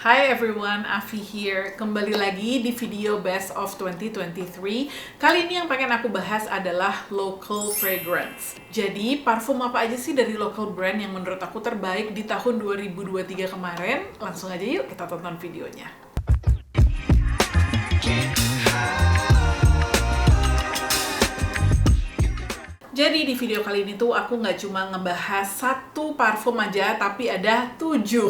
Hi everyone, Afi here. Kembali lagi di video Best of 2023. Kali ini yang pengen aku bahas adalah local fragrance. Jadi, parfum apa aja sih dari local brand yang menurut aku terbaik di tahun 2023 kemarin? Langsung aja yuk kita tonton videonya. Jadi di video kali ini tuh aku nggak cuma ngebahas satu parfum aja, tapi ada 7.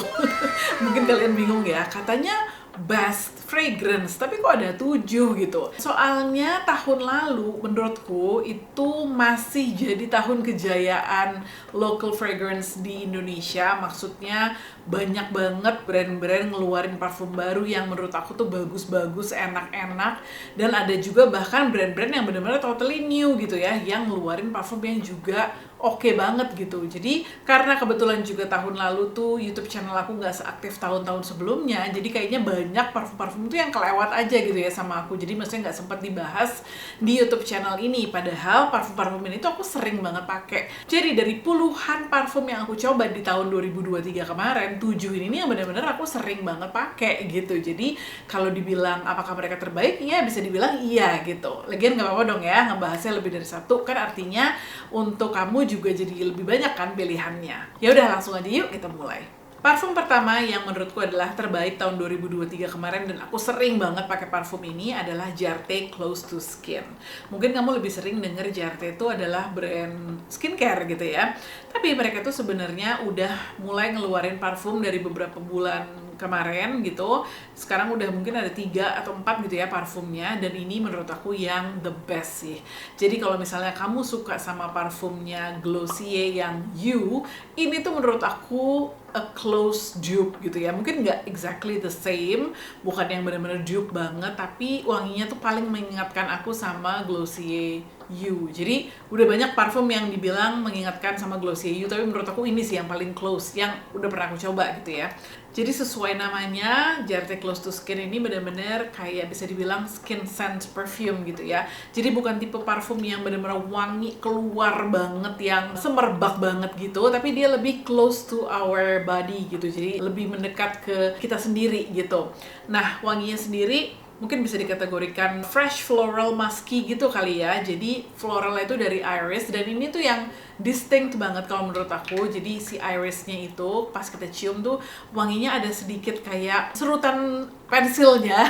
Mungkin kalian bingung ya, katanya best fragrance, tapi kok ada 7 gitu. Soalnya tahun lalu menurutku itu masih jadi tahun kejayaan local fragrance di Indonesia. Maksudnya banyak banget brand-brand ngeluarin parfum baru yang menurut aku tuh bagus-bagus, enak-enak. Dan ada juga bahkan brand-brand yang benar-benar totally new gitu ya, yang ngeluarin parfum yang juga oke banget gitu. Jadi karena kebetulan juga tahun lalu tuh YouTube channel aku nggak seaktif tahun-tahun sebelumnya, jadi kayaknya banyak parfum-parfum tuh yang kelewat aja gitu ya sama aku. Jadi maksudnya nggak sempat dibahas di YouTube channel ini. Padahal parfum-parfum ini tuh aku sering banget pakai. Jadi dari puluhan parfum yang aku coba di tahun 2023 kemarin, 7 ini yang benar-benar aku sering banget pakai gitu. Jadi kalau dibilang apakah mereka terbaik, ya bisa dibilang iya gitu. Lagian nggak apa-apa dong ya ngebahasnya lebih dari satu, kan artinya untuk kamu juga jadi lebih banyak kan pilihannya. Ya udah langsung aja yuk kita mulai. Parfum pertama yang menurutku adalah terbaik tahun 2023 kemarin dan aku sering banget pakai parfum ini adalah Jarte Close to Skin. Mungkin kamu lebih sering denger Jarte itu adalah brand skincare gitu ya. Tapi mereka tuh sebenarnya udah mulai ngeluarin parfum dari beberapa bulan kemarin gitu. Sekarang udah mungkin ada 3 atau 4 gitu ya parfumnya, dan ini menurut aku yang the best sih. Jadi kalau misalnya kamu suka sama parfumnya Glossier yang You, ini tuh menurut aku a close dupe gitu ya. Mungkin nggak exactly the same, bukan yang benar-benar dupe banget, tapi wanginya tuh paling mengingatkan aku sama Glossier You. Jadi udah banyak parfum yang dibilang mengingatkan sama Glossier You, tapi menurut aku ini sih yang paling close, yang udah pernah aku coba gitu ya. Jadi sesuai namanya, Jarte Close to Skin ini benar-benar kayak bisa dibilang skin scent perfume gitu ya. Jadi bukan tipe parfum yang benar-benar wangi keluar banget, yang semerbak banget gitu, tapi dia lebih close to our body gitu. Jadi lebih mendekat ke kita sendiri gitu. Nah, wanginya sendiri mungkin bisa dikategorikan fresh floral musky gitu kali ya. Jadi floral itu dari iris, dan ini tuh yang distinct banget kalau menurut aku. Jadi si irisnya itu pas kita cium tuh wanginya ada sedikit kayak serutan pensilnya.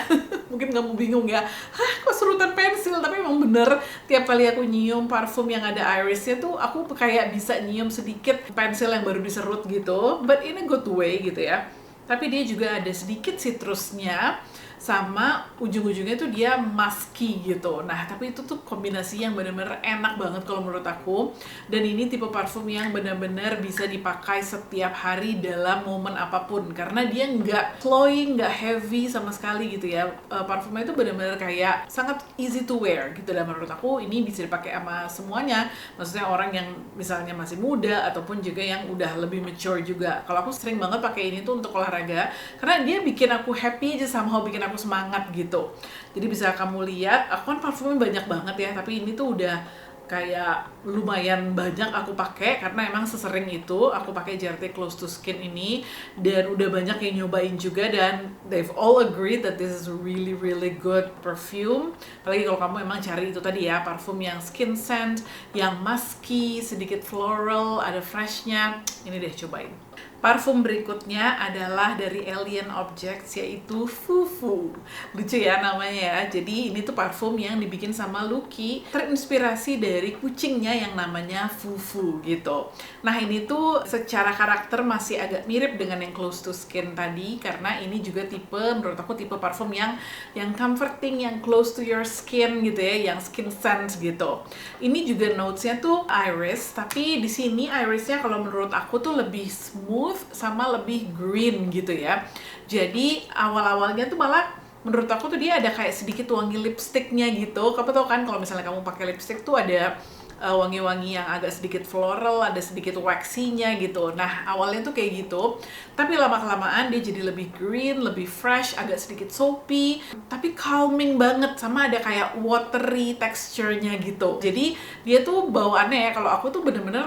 Mungkin kamu bingung ya, hah kok serutan pensil? Tapi emang bener, tiap kali aku nyium parfum yang ada irisnya tuh aku kayak bisa nyium sedikit pensil yang baru diserut gitu, but in a good way gitu ya. Tapi dia juga ada sedikit citrusnya, sama ujung-ujungnya tuh dia musky gitu. Nah, tapi itu tuh kombinasi yang benar-benar enak banget kalau menurut aku. Dan ini tipe parfum yang benar-benar bisa dipakai setiap hari dalam momen apapun, karena dia nggak cloying, nggak heavy sama sekali gitu ya. Parfumnya itu benar-benar kayak sangat easy to wear gitu. Dan menurut aku ini bisa dipakai sama semuanya. Maksudnya orang yang misalnya masih muda ataupun juga yang udah lebih mature juga. Kalau aku sering banget pakai ini tuh untuk olahraga, karena dia bikin aku happy aja, somehow bikin aku semangat gitu. Jadi bisa kamu lihat, aku kan parfumnya banyak banget ya, tapi ini tuh udah kayak lumayan banyak aku pakai karena emang sesering itu aku pakai Jarte Close to Skin ini, dan udah banyak yang nyobain juga, dan they've all agreed that this is really really good perfume. Apalagi kalau kamu emang cari itu tadi ya, parfum yang skin scent, yang musky, sedikit floral, ada freshnya, ini deh cobain. Parfum berikutnya adalah dari Alien Objects, yaitu Fufu. Lucu ya namanya ya. Jadi ini tuh parfum yang dibikin sama Lucky, terinspirasi dari kucingnya yang namanya Fufu gitu. Nah, ini tuh secara karakter masih agak mirip dengan yang Close to Skin tadi, karena ini juga tipe, menurut aku tipe parfum yang comforting, yang close to your skin gitu ya, yang skin scent gitu. Ini juga notesnya tuh iris, tapi di sini irisnya kalau menurut aku tuh lebih smooth sama lebih green gitu ya. Jadi awal-awalnya tuh malah menurut aku tuh dia ada kayak sedikit wangi lipsticknya gitu. Kamu tau kan kalau misalnya kamu pakai lipstick tuh ada wangi-wangi yang agak sedikit floral, ada sedikit waxy-nya gitu. Nah, awalnya tuh kayak gitu, tapi lama-kelamaan dia jadi lebih green, lebih fresh, agak sedikit soapy, tapi calming banget, sama ada kayak watery texture-nya gitu. Jadi dia tuh bawaannya ya, kalau aku tuh bener-bener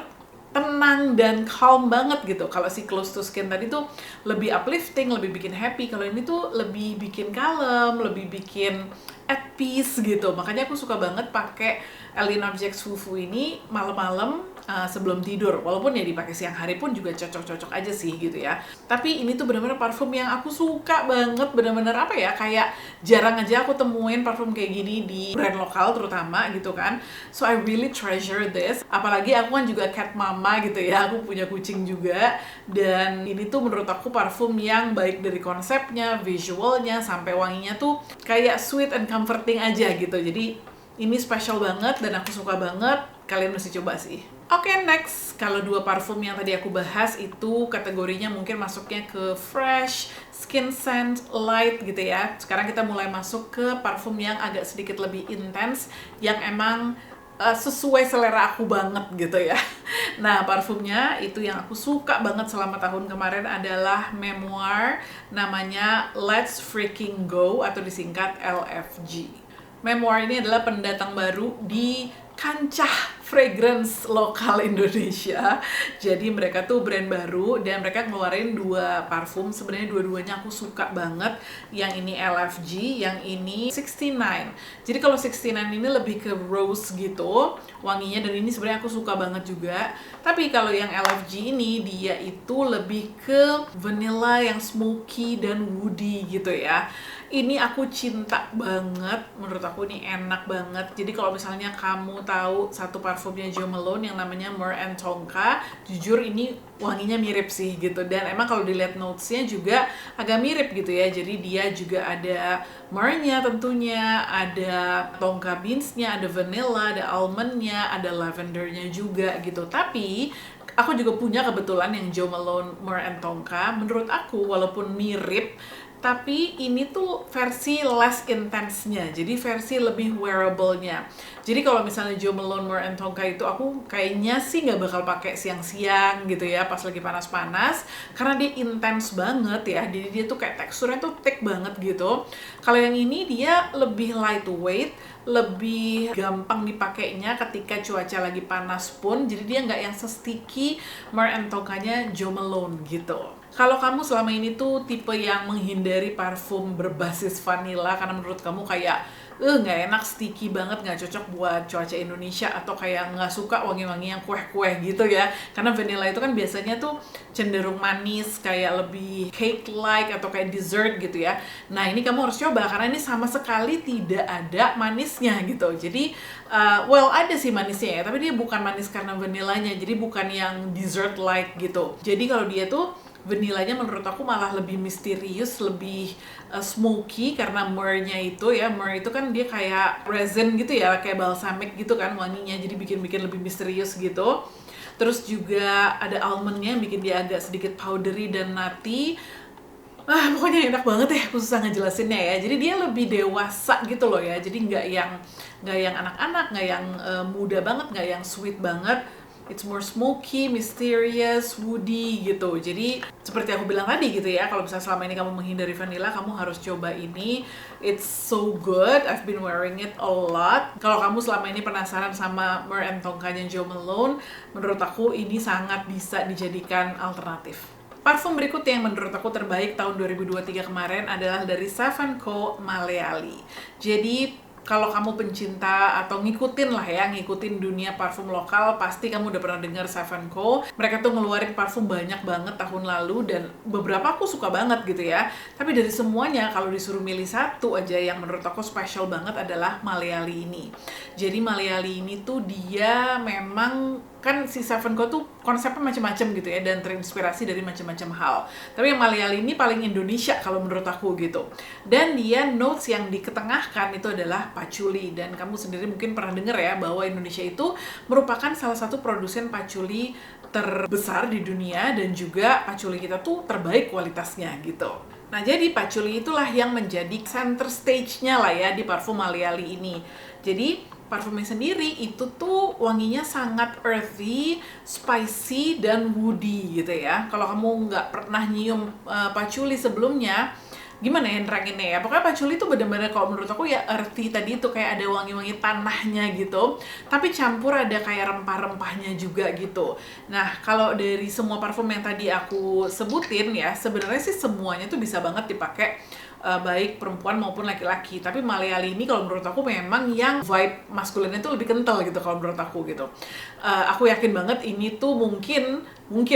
tenang dan calm banget gitu. Kalau si Close to Skin tadi tuh lebih uplifting, lebih bikin happy. Kalau ini tuh lebih bikin kalem, lebih bikin at peace gitu. Makanya aku suka banget pakai Alien Objects Fufu ini malam-malam sebelum tidur. Walaupun ya dipakai siang hari pun juga cocok-cocok aja sih gitu ya. Tapi ini tuh bener-bener parfum yang aku suka banget, bener-bener apa ya, kayak jarang aja aku temuin parfum kayak gini di brand lokal terutama gitu kan. So I really treasure this. Apalagi aku kan juga cat mama gitu ya, aku punya kucing juga. Dan ini tuh menurut aku parfum yang baik dari konsepnya, visualnya, sampai wanginya tuh kayak sweet and comforting aja gitu. Jadi ini special banget dan aku suka banget. Kalian mesti coba sih. Oke, next. Kalau dua parfum yang tadi aku bahas itu kategorinya mungkin masuknya ke fresh, skin scent, light gitu ya. Sekarang kita mulai masuk ke parfum yang agak sedikit lebih intens, yang emang sesuai selera aku banget gitu ya. Nah, parfumnya itu yang aku suka banget selama tahun kemarin adalah Memoir, namanya Let's Freaking Go atau disingkat LFG. Memoir ini adalah pendatang baru di kancah fragrance lokal Indonesia. Jadi mereka tuh brand baru dan mereka ngeluarin dua parfum. Sebenarnya dua-duanya aku suka banget. Yang ini LFG, yang ini 69. Jadi kalau 69 ini lebih ke rose gitu wanginya, dan ini sebenarnya aku suka banget juga. Tapi kalau yang LFG ini dia itu lebih ke vanilla yang smoky dan woody gitu ya. Ini aku cinta banget, menurut aku ini enak banget. Jadi kalau misalnya kamu tahu satu parfumnya Jo Malone yang namanya Myrrh and Tonka, jujur ini wanginya mirip sih gitu. Dan emang kalau dilihat notesnya juga agak mirip gitu ya. Jadi dia juga ada myrrh-nya tentunya, ada tonka beans-nya, ada vanilla, ada almond-nya, ada lavender-nya juga gitu. Tapi aku juga punya kebetulan yang Jo Malone Myrrh and Tonka. Menurut aku walaupun mirip, tapi ini tuh versi less intense-nya, jadi versi lebih wearable-nya. Jadi kalau misalnya Jo Malone Myrrh and Tonka itu aku kayaknya sih nggak bakal pakai siang-siang gitu ya, pas lagi panas-panas, karena dia intense banget ya. Jadi dia tuh kayak teksturnya tuh thick banget gitu. Kalau yang ini dia lebih lightweight, lebih gampang dipakainya ketika cuaca lagi panas pun. Jadi dia nggak yang se-sticky Myrrh and Tonka-nya Jo Malone gitu. Kalau kamu selama ini tuh tipe yang menghindari parfum berbasis vanilla karena menurut kamu kayak nggak enak, sticky banget, nggak cocok buat cuaca Indonesia, atau kayak nggak suka wangi-wangi yang kue-kue gitu ya, karena vanilla itu kan biasanya tuh cenderung manis, kayak lebih cake-like atau kayak dessert gitu ya. Nah ini kamu harus coba karena ini sama sekali tidak ada manisnya gitu. Jadi well ada sih manisnya ya, tapi dia bukan manis karena vanillanya, jadi bukan yang dessert-like gitu. Jadi kalau dia tuh vanillanya menurut aku malah lebih misterius, lebih smoky karena myrrh-nya itu ya. Myrrh itu kan dia kayak resin gitu ya, kayak balsamic gitu kan wanginya, jadi bikin lebih misterius gitu. Terus juga ada almond-nya yang bikin dia agak sedikit powdery dan nutty. Pokoknya enak banget ya, aku susah ngejelasinnya ya. Jadi dia lebih dewasa gitu loh ya. Jadi nggak yang anak-anak, nggak yang muda banget, nggak yang sweet banget. It's more smoky, mysterious, woody gitu. Jadi seperti aku bilang tadi gitu ya, kalau misalnya selama ini kamu menghindari vanilla, kamu harus coba ini. It's so good. I've been wearing it a lot. Kalau kamu selama ini penasaran sama Myrrh and Tonka-nya Jo Malone, menurut aku ini sangat bisa dijadikan alternatif. Parfum berikutnya yang menurut aku terbaik tahun 2023 kemarin adalah dari Sav & Co Maleali. Jadi kalau kamu pencinta atau ngikutin dunia parfum lokal, pasti kamu udah pernah dengar Sav & Co. Mereka tuh ngeluarin parfum banyak banget tahun lalu dan beberapa aku suka banget gitu ya. Tapi dari semuanya kalau disuruh milih satu aja yang menurut aku special banget adalah Maleali ini. Jadi Maleali ini tuh dia memang kan si Sav & Co tuh konsepnya macam-macam gitu ya, dan terinspirasi dari macam-macam hal. Tapi yang Maleali ini paling Indonesia kalau menurut aku gitu. Dan dia notes yang diketengahkan itu adalah patchouli, dan kamu sendiri mungkin pernah dengar ya bahwa Indonesia itu merupakan salah satu produsen patchouli terbesar di dunia, dan juga patchouli kita tuh terbaik kualitasnya gitu. Nah, jadi patchouli itulah yang menjadi center stage-nya lah ya di parfum Maleali ini. Jadi parfumnya sendiri itu tuh wanginya sangat earthy, spicy, dan woody gitu ya. Kalau kamu nggak pernah nyium patchouli sebelumnya, gimana ya neranginnya ya, pokoknya patchouli itu bener-bener kalau menurut aku ya earthy tadi itu, kayak ada wangi-wangi tanahnya gitu, tapi campur ada kayak rempah-rempahnya juga gitu. Nah, kalau dari semua parfum yang tadi aku sebutin ya, sebenarnya sih semuanya tuh bisa banget dipakai baik perempuan maupun laki-laki. Tapi Maleali ini kalau menurut aku memang yang vibe maskulinnya tuh lebih kental gitu kalau menurut aku gitu. Aku yakin banget ini tuh mungkin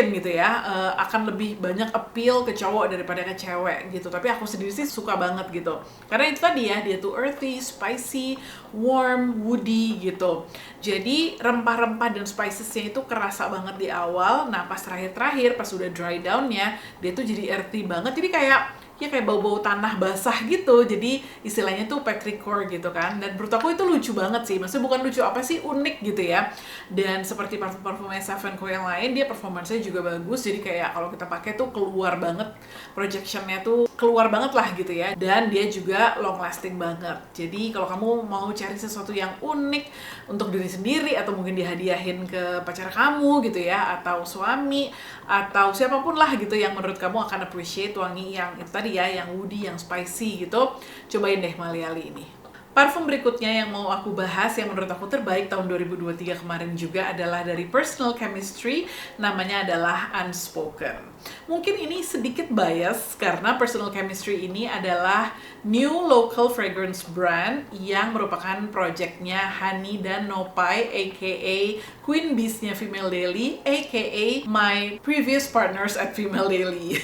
gitu ya, akan lebih banyak appeal ke cowok daripada ke cewek gitu. Tapi aku sendiri sih suka banget gitu. Karena itu tadi ya, dia tuh earthy, spicy, warm, woody gitu. Jadi rempah-rempah dan spicesnya itu kerasa banget di awal. Nah, pas terakhir-terakhir, pas udah dry down-nya, dia tuh jadi earthy banget. Jadi kayak ya kayak bau-bau tanah basah gitu, jadi istilahnya tuh petrichor gitu kan. Dan menurut aku itu lucu banget sih, maksudnya bukan lucu apa sih, unik gitu ya. Dan seperti parfum-parfumnya Sav & Co yang lain, dia performance-nya juga bagus, jadi kayak kalau kita pakai tuh keluar banget, projection-nya tuh keluar banget lah gitu ya. Dan dia juga long lasting banget. Jadi kalau kamu mau cari sesuatu yang unik untuk diri sendiri, atau mungkin dihadiahin ke pacar kamu gitu ya, atau suami, atau siapapun lah gitu yang menurut kamu akan appreciate wangi yang itu tadi ya, yang woody, yang spicy gitu, cobain deh Maleali ini. Parfum berikutnya yang mau aku bahas, yang menurut aku terbaik tahun 2023 kemarin juga, adalah dari Personal Chemistry, namanya adalah Unspoken. Mungkin ini sedikit bias karena Personal Chemistry ini adalah new local fragrance brand yang merupakan projectnya Hani dan Nopai, aka Queen Bees-nya Female Daily, aka my previous partners at Female Daily.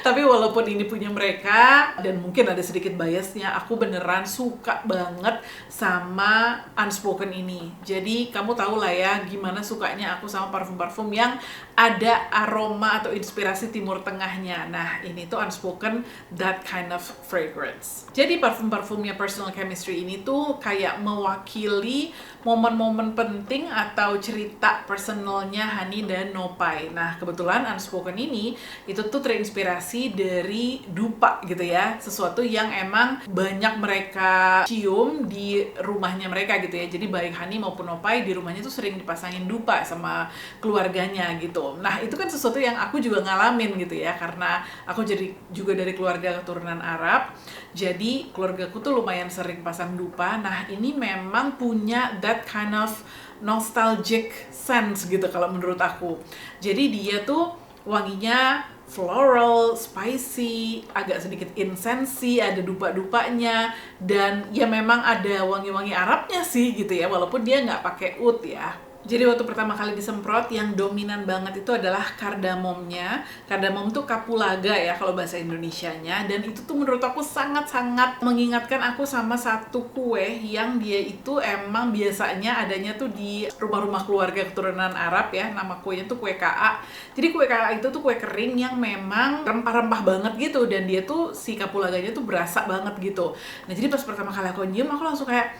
Tapi walaupun ini punya mereka, dan mungkin ada sedikit biasnya, aku beneran suka banget sama Unspoken ini. Jadi kamu tahu lah ya gimana sukanya aku sama parfum-parfum yang ada aroma atau inspirasi Timur Tengahnya. Nah, ini tuh Unspoken, that kind of fragrance. Jadi parfum-parfumnya Personal Chemistry ini tuh kayak mewakili momen-momen penting atau cerita personalnya Hani dan Nopai. Nah, kebetulan Unspoken ini itu tuh terinspirasi dari dupa gitu ya, sesuatu yang emang banyak mereka cium di rumahnya mereka gitu ya. Jadi baik Hani maupun Nopai di rumahnya tuh sering dipasangin dupa sama keluarganya gitu. Nah, itu kan sesuatu yang aku juga ngalamin gitu ya, karena aku jadi juga dari keluarga keturunan Arab. Jadi keluargaku tuh lumayan sering pasang dupa. Nah, ini memang punya that kind of nostalgic sense gitu kalau menurut aku. Jadi dia tuh wanginya floral, spicy, agak sedikit insensi, ada dupa-dupanya, dan ya memang ada wangi-wangi Arabnya sih gitu ya, walaupun dia nggak pakai oud ya. Jadi waktu pertama kali disemprot, yang dominan banget itu adalah kardamomnya. Kardamom tuh kapulaga ya kalau bahasa Indonesianya. Dan itu tuh menurut aku sangat-sangat mengingatkan aku sama satu kue yang dia itu emang biasanya adanya tuh di rumah-rumah keluarga keturunan Arab ya. Nama kuenya tuh kue KA. Jadi kue KA itu tuh kue kering yang memang rempah-rempah banget gitu. Dan dia tuh, si kapulaganya tuh berasa banget gitu. Nah, jadi pas pertama kali aku nyium, aku langsung kayak,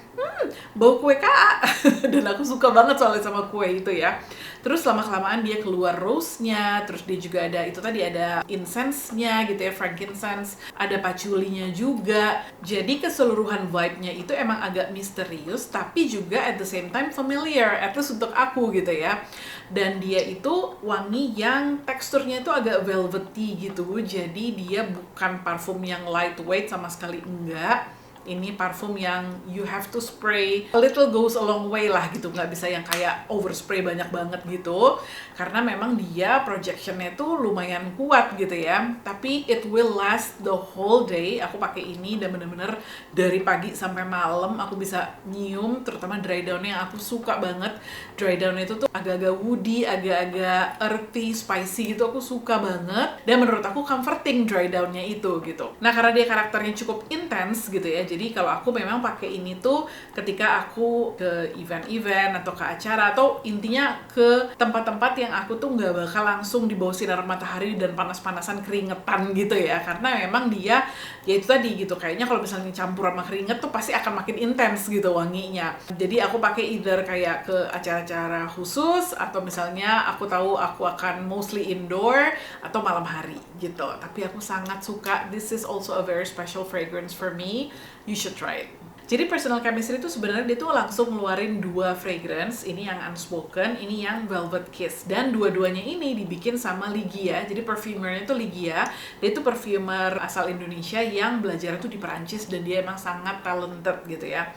bau kue KA. Dan aku suka banget soalnya sama kue itu ya. Terus lama-kelamaan dia keluar rose-nya, terus dia juga ada itu tadi, ada incense-nya gitu ya, frankincense, ada patchouli-nya juga. Jadi keseluruhan vibe-nya itu emang agak misterius, tapi juga at the same time familiar, at least untuk aku gitu ya. Dan dia itu wangi yang teksturnya itu agak velvety gitu, jadi dia bukan parfum yang lightweight sama sekali, enggak. Ini parfum yang you have to spray, a little goes a long way lah gitu, nggak bisa yang kayak overspray banyak banget gitu, karena memang dia projectionnya tuh lumayan kuat gitu ya. Tapi it will last the whole day. Aku pakai ini dan bener-bener dari pagi sampai malam aku bisa nyium, terutama dry down-nya yang aku suka banget. Dry down itu tuh agak-agak woody, agak-agak earthy, spicy gitu, aku suka banget. Dan menurut aku comforting dry down-nya itu gitu. Nah, karena dia karakternya cukup intense gitu ya, jadi kalau aku memang pakai ini tuh ketika aku ke event-event atau ke acara, atau intinya ke tempat-tempat yang aku tuh nggak bakal langsung di bawah sinar matahari dan panas-panasan keringetan gitu ya, karena memang dia ya itu tadi gitu, kayaknya kalau misalnya campur sama keringet tuh pasti akan makin intens gitu wanginya. Jadi aku pakai either kayak ke acara-acara khusus, atau misalnya aku tahu aku akan mostly indoor atau malam hari gitu. Tapi aku sangat suka, this is also a very special fragrance for me. You should try it. Jadi personal chemistry itu sebenarnya dia tuh langsung ngeluarin 2 fragrance, ini yang Unspoken, ini yang Velvet Kiss. Dan dua-duanya ini dibikin sama Ligia. Jadi perfumernya itu Ligia. Dia itu perfumer asal Indonesia yang belajar tuh di Perancis dan dia emang sangat talented gitu ya.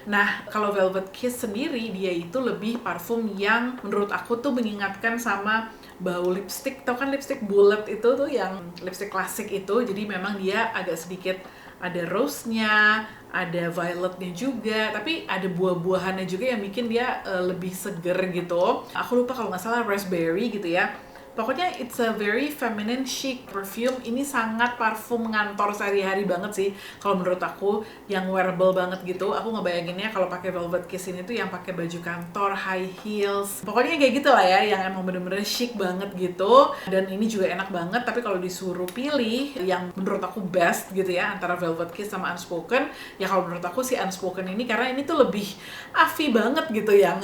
Nah, kalau Velvet Kiss sendiri dia itu lebih parfum yang menurut aku tuh mengingatkan sama bau lipstick. Tau kan lipstick bullet itu tuh yang lipstick klasik itu. Jadi memang dia agak sedikit ada rose-nya, ada violetnya juga, tapi ada buah-buahannya juga yang bikin dia lebih seger gitu. Aku lupa kalau nggak salah raspberry gitu ya. Pokoknya it's a very feminine chic perfume. Ini sangat parfum ngantor sehari-hari banget sih. Kalau menurut aku yang wearable banget gitu. Aku ngebayanginnya kalau pakai Velvet Kiss ini tuh yang pakai baju kantor, high heels. Pokoknya kayak gitu lah ya, yang emang bener-bener chic banget gitu. Dan ini juga enak banget. Tapi kalau disuruh pilih yang menurut aku best gitu ya antara Velvet Kiss sama Unspoken, ya kalau menurut aku si Unspoken ini karena ini tuh lebih afi banget gitu yang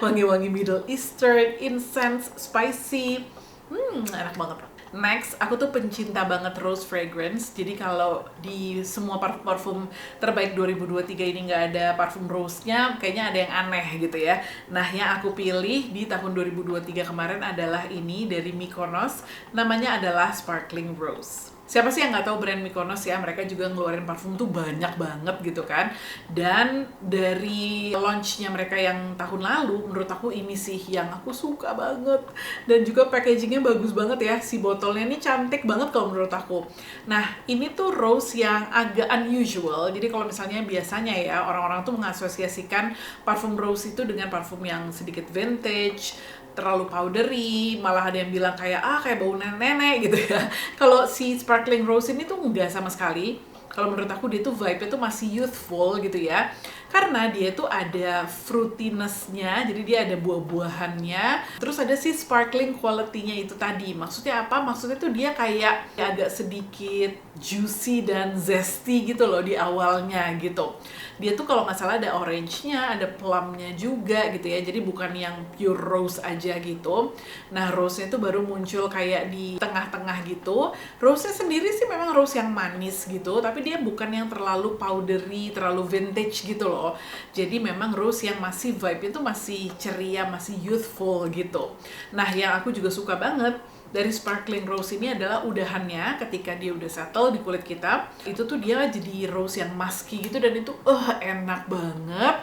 wangi-wangi Middle Eastern, incense, spicy. Enak banget. Next, aku tuh pencinta banget rose fragrance. Jadi kalau di semua parfum terbaik 2023 ini nggak ada parfum rose-nya, kayaknya ada yang aneh gitu ya. Nah, yang aku pilih di tahun 2023 kemarin adalah ini dari Mykonos. Namanya adalah Sparkling Rose. Siapa sih yang nggak tahu brand Mykonos ya? Mereka juga ngeluarin parfum tuh banyak banget gitu kan. Dan dari launch-nya mereka yang tahun lalu, menurut aku ini sih yang aku suka banget. Dan juga packagingnya bagus banget ya. Si botolnya ini cantik banget kalau menurut aku. Nah, ini tuh rose yang agak unusual. Jadi kalau misalnya biasanya ya, orang-orang tuh mengasosiasikan parfum rose itu dengan parfum yang sedikit vintage, terlalu powdery, malah ada yang bilang kayak bau nenek-nenek gitu ya. Kalau si Sparkling Rose ini tuh enggak sama sekali. Kalau menurut aku dia tuh vibe-nya tuh masih youthful gitu ya. Karena dia tuh ada fruitiness-nya, jadi dia ada buah-buahannya. Terus ada si sparkling quality-nya itu tadi. Maksudnya apa? Maksudnya tuh dia kayak agak sedikit juicy dan zesty gitu loh di awalnya gitu. Dia tuh kalau nggak salah ada orange-nya, ada plum-nya juga gitu ya. Jadi bukan yang pure rose aja gitu. Nah, rose-nya tuh baru muncul kayak di tengah-tengah gitu. Rose-nya sendiri sih memang rose yang manis gitu, tapi dia bukan yang terlalu powdery, terlalu vintage gitu loh. Jadi memang rose yang masih vibe itu masih ceria, masih youthful gitu. Nah, yang aku juga suka banget dari Sparkling Rose ini adalah udahannya ketika dia udah settle di kulit kita. Itu tuh dia jadi rose yang musky gitu dan itu enak banget.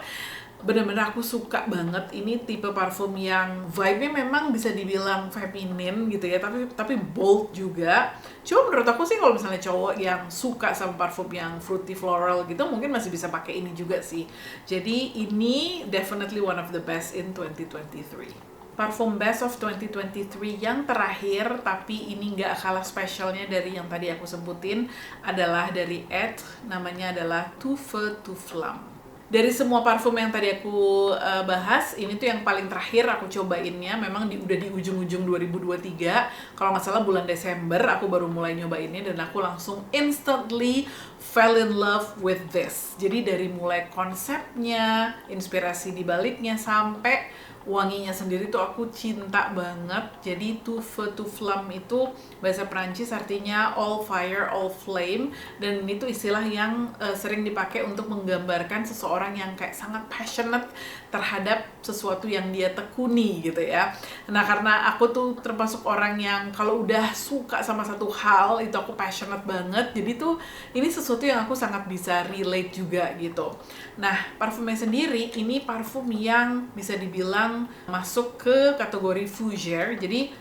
Bener-bener aku suka banget. Ini tipe parfum yang vibe-nya memang bisa dibilang feminin gitu ya, tapi bold juga. Cuma menurut aku sih kalau misalnya cowok yang suka sama parfum yang fruity floral gitu mungkin masih bisa pakai ini juga sih. Jadi ini definitely one of the best in 2023. Parfum best of 2023 yang terakhir, tapi ini nggak kalah spesialnya dari yang tadi aku sebutin, adalah dari Ed, namanya adalah Tout Feu Tout Flamme. Dari semua parfum yang tadi aku bahas, ini tuh yang paling terakhir aku cobainnya. Memang udah di ujung-ujung 2023. Kalau nggak salah bulan Desember aku baru mulai nyobainnya dan aku langsung instantly fell in love with this. Jadi dari mulai konsepnya, inspirasi di baliknya, sampai wanginya sendiri tuh aku cinta banget. Jadi Tout Feu Tout Flamme itu bahasa Perancis artinya all fire, all flame. Dan ini tuh istilah yang sering dipakai untuk menggambarkan seseorang yang kayak sangat passionate terhadap sesuatu yang dia tekuni gitu ya. Nah, karena aku tuh termasuk orang yang kalau udah suka sama satu hal itu aku passionate banget. Jadi tuh ini sesuatu yang aku sangat bisa relate juga gitu. Nah, parfumnya sendiri ini parfum yang bisa dibilang masuk ke kategori fougère. Jadi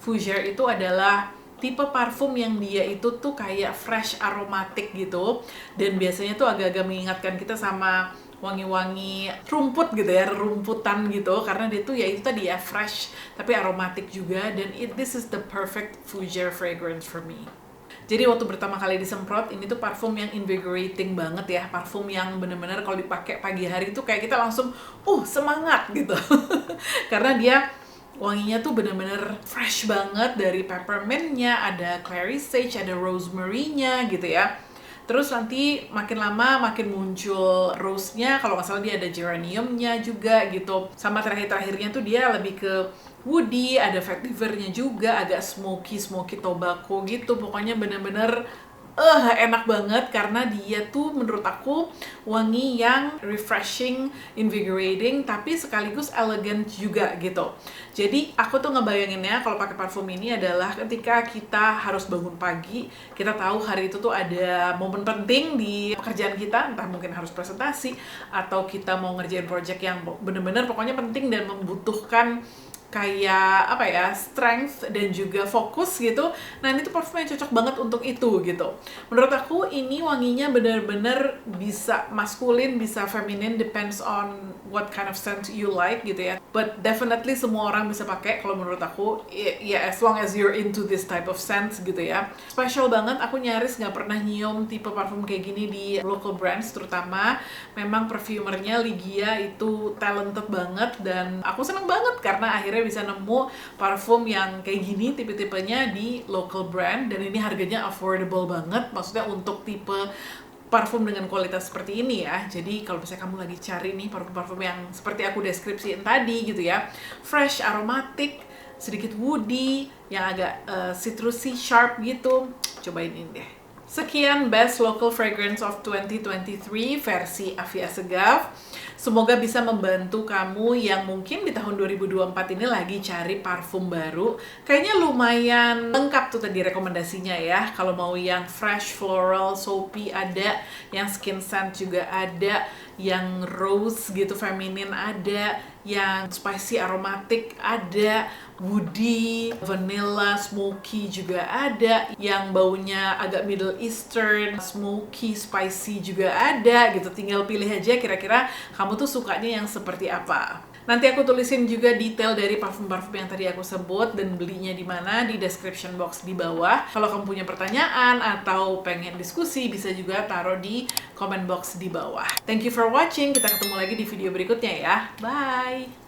fougère itu adalah tipe parfum yang dia itu tuh kayak fresh aromatik gitu, dan biasanya tuh agak-agak mengingatkan kita sama wangi-wangi rumput gitu ya, rumputan gitu, karena dia tuh ya itu tadi ya fresh tapi aromatik juga, dan this is the perfect fougère fragrance for me. Jadi waktu pertama kali disemprot, ini tuh parfum yang invigorating banget ya. Parfum yang bener-bener kalau dipakai pagi hari itu kayak kita langsung semangat gitu. Karena dia wanginya tuh bener-bener fresh banget. Dari peppermintnya, ada clary sage, ada rosemary-nya gitu ya. Terus nanti makin lama makin muncul rose-nya, kalau nggak salah dia ada geranium-nya juga gitu. Sama terakhir-terakhirnya tuh dia lebih ke woody, ada vetiver-nya juga, agak smoky tobacco gitu. Pokoknya bener-bener enak banget karena dia tuh menurut aku wangi yang refreshing, invigorating, tapi sekaligus elegan juga gitu. Jadi aku tuh ngebayanginnya kalau pakai parfum ini adalah ketika kita harus bangun pagi, kita tahu hari itu tuh ada momen penting di pekerjaan kita, entah mungkin harus presentasi atau kita mau ngerjain project yang bener-bener pokoknya penting dan membutuhkan kayak apa ya, strength dan juga fokus gitu. Nah ini tuh parfum yang cocok banget untuk itu gitu. Menurut aku ini wanginya bener-bener bisa maskulin, bisa feminin, depends on what kind of scent you like gitu ya. But definitely semua orang bisa pakai kalau menurut aku, ya as long as you're into this type of scent gitu ya. Special banget, aku nyaris nggak pernah nyium tipe parfum kayak gini di local brands, terutama memang perfumernya Ligia itu talented banget dan aku seneng banget karena akhirnya bisa nemu parfum yang kayak gini tipe-tipenya di local brand dan ini harganya affordable banget, maksudnya untuk tipe parfum dengan kualitas seperti ini ya. Jadi kalau misalnya kamu lagi cari nih parfum-parfum yang seperti aku deskripsiin tadi gitu ya, fresh, aromatik, sedikit woody, yang agak citrusy, sharp gitu, cobain ini deh. Sekian Best Local Fragrance of 2023 versi Avia Segaf. Semoga bisa membantu kamu yang mungkin di tahun 2024 ini lagi cari parfum baru. Kayaknya lumayan lengkap tuh tadi rekomendasinya ya. Kalau mau yang fresh, floral, soapy ada, yang skin scent juga ada, yang rose gitu, feminin ada, yang spicy aromatic ada, woody, vanilla, smoky juga ada, yang baunya agak Middle Eastern, smoky, spicy juga ada gitu. Tinggal pilih aja kira-kira kamu tuh sukanya yang seperti apa. Nanti aku tulisin juga detail dari parfum-parfum yang tadi aku sebut dan belinya di mana di description box di bawah. Kalau kamu punya pertanyaan atau pengen diskusi bisa juga taruh di comment box di bawah. Thank you for watching. Kita ketemu lagi di video berikutnya ya. Bye.